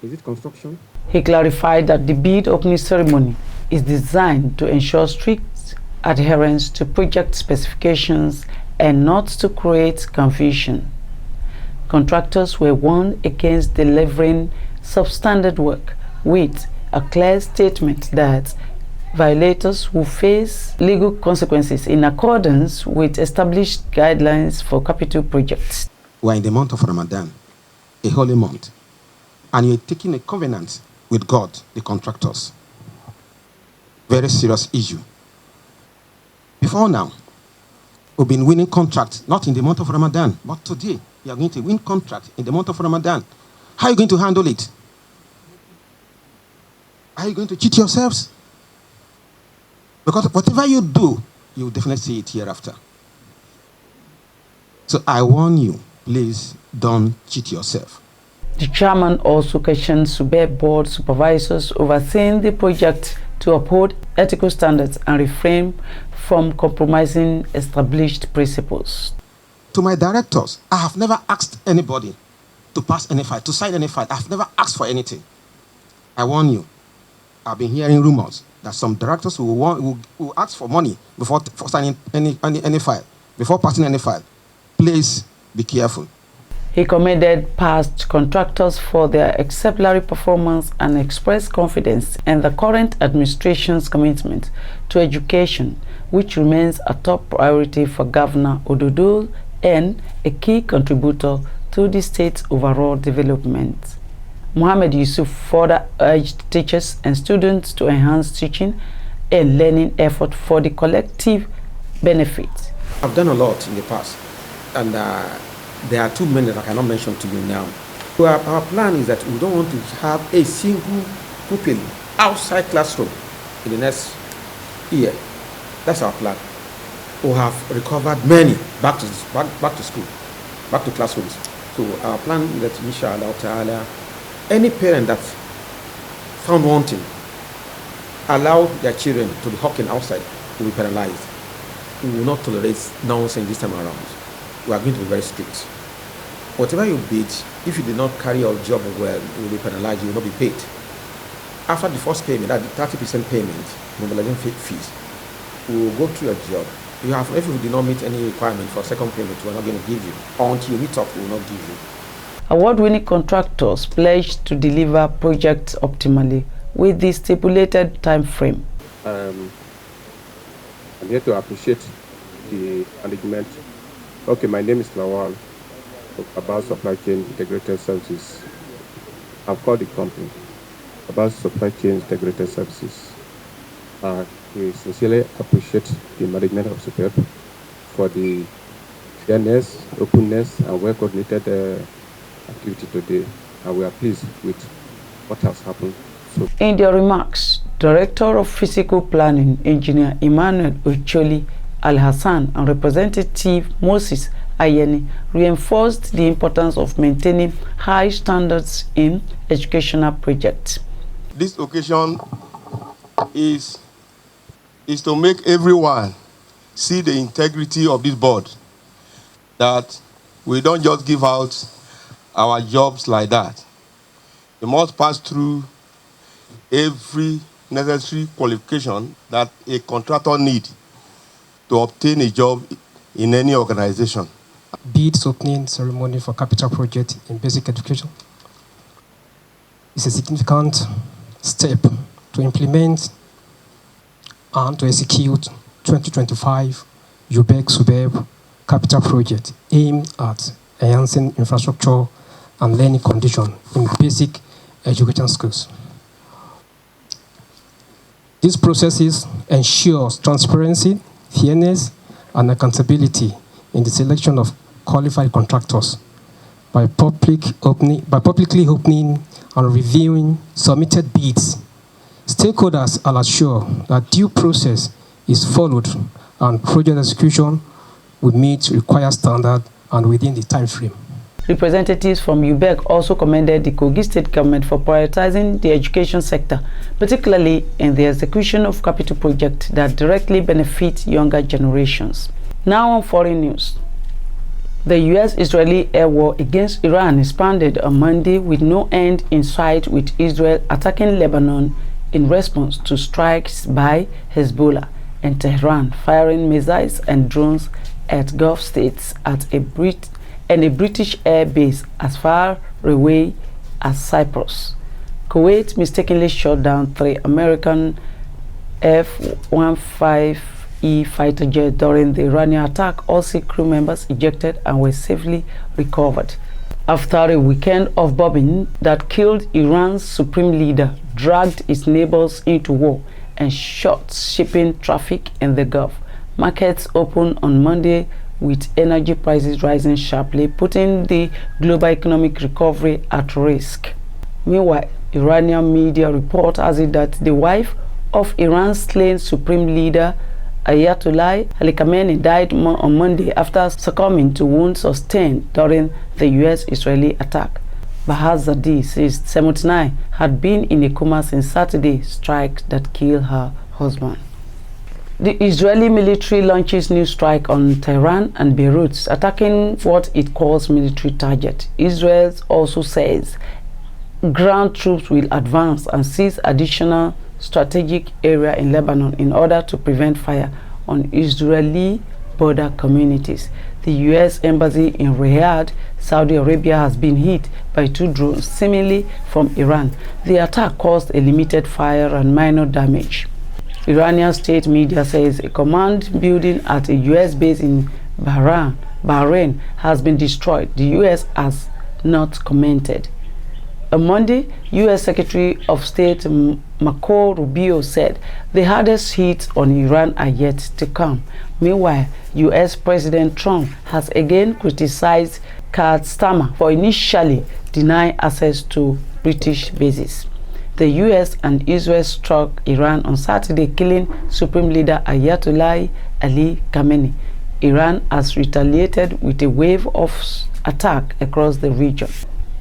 Is it construction? He clarified that the bid opening ceremony is designed to ensure strict adherence to project specifications and not to create confusion. Contractors were warned against delivering substandard work with a clear statement that violators will face legal consequences in accordance with established guidelines for capital projects. We are in the month of Ramadan, a holy month, and you're taking a covenant with God, the contractors. Very serious issue. Before now, we've been winning contracts, not in the month of Ramadan, but today, you are going to win contract in the month of Ramadan. How are you going to handle it? Are you going to cheat yourselves? Because whatever you do, you will definitely see it hereafter. So I warn you, please don't cheat yourself. The chairman also questioned SUBEB board supervisors overseeing the project to uphold ethical standards and refrain from compromising established principles. To my directors, I have never asked anybody to pass any file, to sign any file. I have never asked for anything. I warn you, I've been hearing rumors that some directors will ask for money before signing any file, before passing any file. Please be careful. He commended past contractors for their exemplary performance and expressed confidence in the current administration's commitment to education, which remains a top priority for Governor Ododo and a key contributor to the state's overall development. Mohammed Yusuf further urged teachers and students to enhance teaching and learning effort for the collective benefit. I've done a lot in the past, and there are too many that I cannot mention to you now. So our plan is that we don't want to have a single pupil outside classroom in the next year. That's our plan. We have recovered many back to school, back to classrooms. So our plan is that inshallah ta'ala, any parent that found wanting, allow their children to be hawking outside, will be penalized. We will not tolerate nonsense this time around. We are going to be very strict. Whatever you bid, if you did not carry your job well, you will be penalized, you will not be paid. After the first payment, that 30% payment, mobilization fees, we will go through your job. If you did not meet any requirement for second payment, we are not going to give you. Until you meet up, we will not give you. Award-winning contractors pledged to deliver projects optimally with the stipulated time frame. I'm here to appreciate the management. Okay, my name is Lawal, about supply chain integrated services. I've called the company about supply chain integrated services. We sincerely appreciate the management of SUBEB for the fairness, openness, and well-coordinated activity today, and we are pleased with what has happened. In their remarks, Director of Physical Planning, Engineer Emmanuel Ocholi Al-Hassan, and Representative Moses Ayeni reinforced the importance of maintaining high standards in educational projects. This occasion is to make everyone see the integrity of this board, that we don't just give out our jobs like that. We must pass through every necessary qualification that a contractor needs to obtain a job in any organization. Bids opening ceremony for capital project in basic education is a significant step to implement and to execute 2025 UBEC SUBEB capital project aimed at enhancing infrastructure and learning conditions in basic education schools. These processes ensure transparency, fairness, and accountability in the selection of qualified contractors by publicly opening and reviewing submitted bids. Stakeholders are assured that due process is followed and project execution will meet required standards and within the time frame. Representatives from UBEC also commended the Kogi State government for prioritizing the education sector, particularly in the execution of capital projects that directly benefit younger generations. Now on foreign news. The US-Israeli air war against Iran expanded on Monday with no end in sight, with Israel attacking Lebanon in response to strikes by Hezbollah and Tehran firing missiles and drones at Gulf states at a British air base as far away as Cyprus. Kuwait mistakenly shot down 3 American F-15E fighter jets during the Iranian attack. All 6 crew members ejected and were safely recovered. After a weekend of bombing that killed Iran's supreme leader, dragged its neighbors into war, and shut shipping traffic in the Gulf, markets opened on Monday with energy prices rising sharply, putting the global economic recovery at risk. Meanwhile, Iranian media report has it that the wife of Iran's slain supreme leader Ayatollah Ali Khamenei died on Monday after succumbing to wounds sustained during the US-Israeli attack. Bahazadeh, 79, had been in a coma since Saturday's strike that killed her husband. The Israeli military launches new strike on Tehran and Beirut, attacking what it calls military targets. Israel also says ground troops will advance and seize additional strategic area in Lebanon in order to prevent fire on Israeli border communities. The U.S. embassy in Riyadh, Saudi Arabia, has been hit by 2 drones, seemingly from Iran. The attack caused a limited fire and minor damage. Iranian state media says a command building at a U.S. base in Bahrain has been destroyed. The U.S. has not commented. On Monday, U.S. Secretary of State Marco Rubio said the hardest hits on Iran are yet to come. Meanwhile, U.S. President Trump has again criticized Starmer for initially denying access to British bases. The U.S. and Israel struck Iran on Saturday, killing Supreme Leader Ayatollah Ali Khamenei. Iran has retaliated with a wave of attack across the region.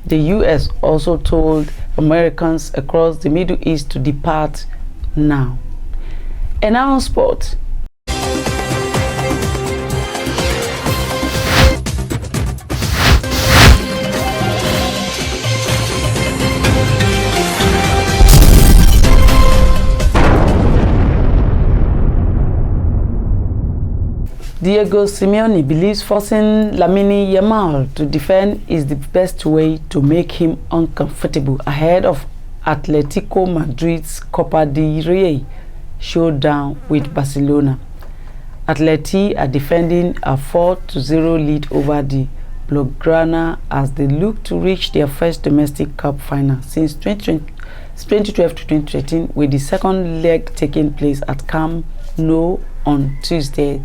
The U.S. also told Americans across the Middle East to depart now. And now on sport. Diego Simeone believes forcing Lamine Yamal to defend is the best way to make him uncomfortable ahead of Atletico Madrid's Copa del Rey showdown with Barcelona. Atleti are defending a 4-0 lead over the Blaugrana as they look to reach their first domestic cup final since 2012 to 2013, with the second leg taking place at Camp Nou on Tuesday.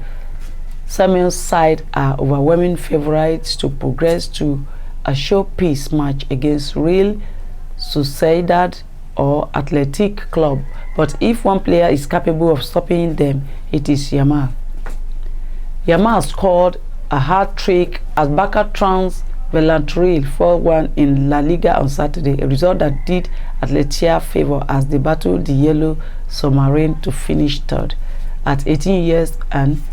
Samuel's side are overwhelming favorites to progress to a showpiece match against Real Sociedad or Athletic Club, but if one player is capable of stopping them, it is Yamal. Yamal scored a hat-trick as Barca trounced Villarreal 4-1 in La Liga on Saturday, a result that did Athletic favor as they battled the Yellow Submarine to finish third. At 18 years and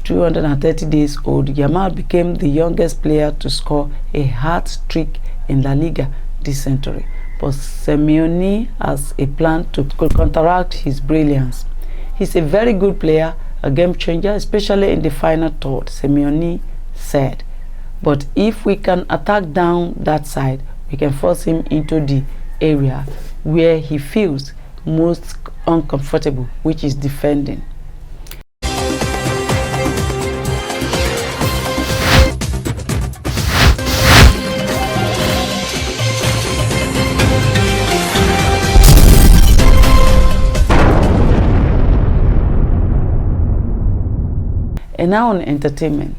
230 days old, Yamal became the youngest player to score a hat-trick in La Liga this century. But Simeone has a plan to counteract his brilliance. He's a very good player, a game changer, especially in the final third, Simeone said. But if we can attack down that side, we can force him into the area where he feels most uncomfortable, which is defending. And now on entertainment.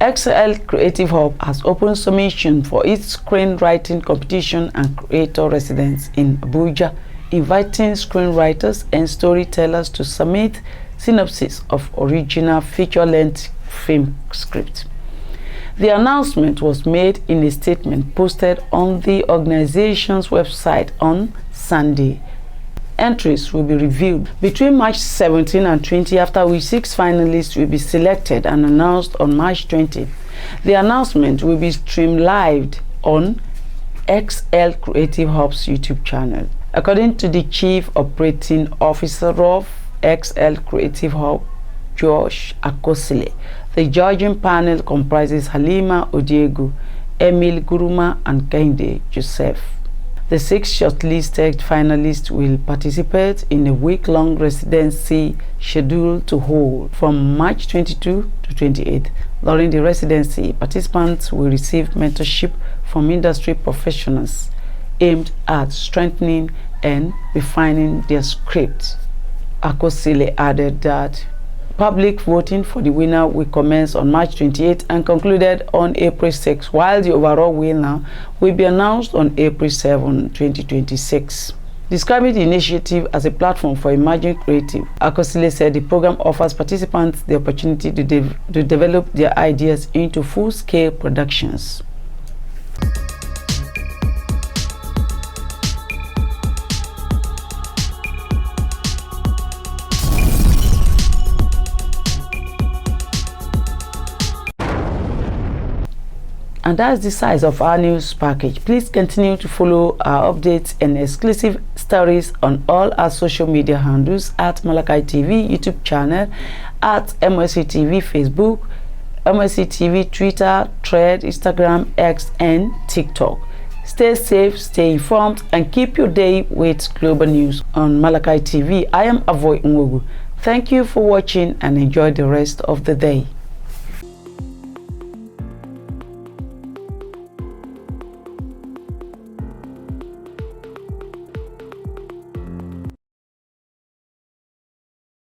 XL Creative Hub has opened submission for its screenwriting competition and creator residence in Abuja, inviting screenwriters and storytellers to submit synopsis of original feature-length film script. The announcement was made in a statement posted on the organization's website on Sunday. Entries will be reviewed between March 17 and 20, after which 6 finalists will be selected and announced on March 20. The announcement will be streamed live on XL Creative Hub's YouTube channel. According to the Chief Operating Officer of XL Creative Hub, Josh Akosile, the judging panel comprises Halima Odiego, Emil Guruma, and Kehinde Joseph. The 6 shortlisted finalists will participate in a week-long residency scheduled to hold from March 22 to 28. During the residency, participants will receive mentorship from industry professionals aimed at strengthening and refining their script. Akosile added that public voting for the winner will commence on March 28 and concluded on April 6, while the overall winner will be announced on April 7, 2026. Describing the initiative as a platform for emerging creative, Akosile said the program offers participants the opportunity to develop their ideas into full-scale productions. And that's the size of our news package. Please continue to follow our updates and exclusive stories on all our social media handles at Malachi TV YouTube channel, at MSC TV Facebook, MSC TV Twitter, Thread, Instagram, X, and TikTok. Stay safe, stay informed, and keep your day with global news on Malachi TV. I am Avoy Nwogu. Thank you for watching and enjoy the rest of the day.